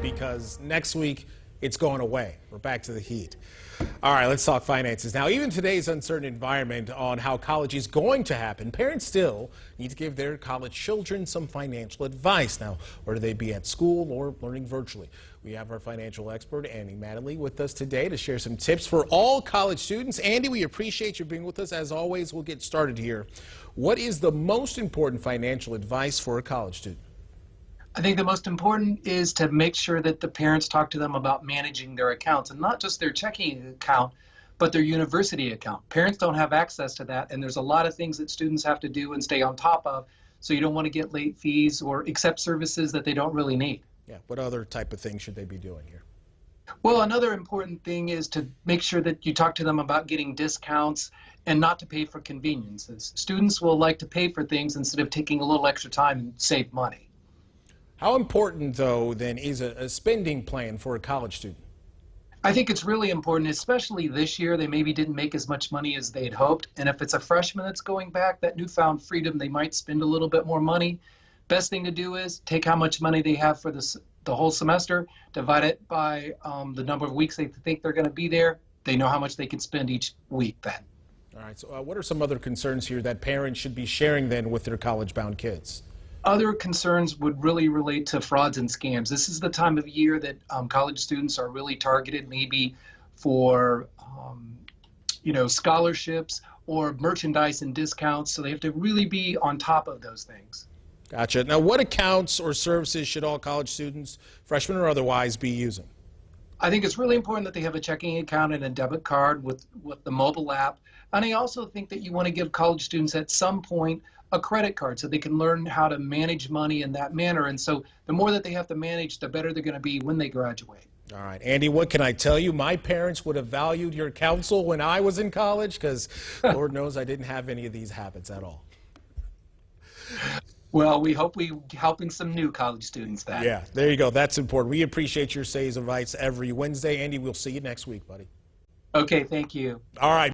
because next week it's going away. We're back to the heat. All right, let's talk finances. Now, even today's uncertain environment on how college is going to happen, parents still need to give their college children some financial advice. Now, whether they be at school or learning virtually. We have our financial expert, Andy Mattingly, with us today to share some tips for all college students. Andy, we appreciate you being with us. As always, we'll get started here. What is the most important financial advice for a college student? I think the most important is to make sure that the parents talk to them about managing their accounts, and not just their checking account, but their university account. Parents don't have access to that, and there's a lot of things that students have to do and stay on top of, so you don't want to get late fees or accept services that they don't really need. Yeah, what other type of things should they be doing here? Well, another important thing is to make sure that you talk to them about getting discounts and not to pay for conveniences. Students will like to pay for things instead of taking a little extra time and save money. How important, though, then, is a spending plan for a college student? I think it's really important, especially this year. They maybe didn't make as much money as they'd hoped. And if it's a freshman that's going back, that newfound freedom, they might spend a little bit more money. Best thing to do is take how much money they have for the whole semester, divide it by the number of weeks they think they're going to be there. They know how much they can spend each week then. All right, so what are some other concerns here that parents should be sharing then with their college-bound kids? Other concerns would really relate to frauds and scams. This is the time of year that college students are really targeted, maybe for scholarships or merchandise and discounts. So they have to really be on top of those things. Gotcha. Now, what accounts or services should all college students, freshmen or otherwise, be using? I think it's really important that they have a checking account and a debit card with the mobile app. And I also think that you want to give college students at some point a credit card so they can learn how to manage money in that manner. And so the more that they have to manage, the better they're going to be when they graduate. All right, Andy, what can I tell you? My parents would have valued your counsel when I was in college because Lord knows I didn't have any of these habits at all. Well, we hope we're helping some new college students then. Yeah, there you go. That's important. We appreciate your say's advice every Wednesday. Andy, we'll see you next week, buddy. Okay, thank you. All right.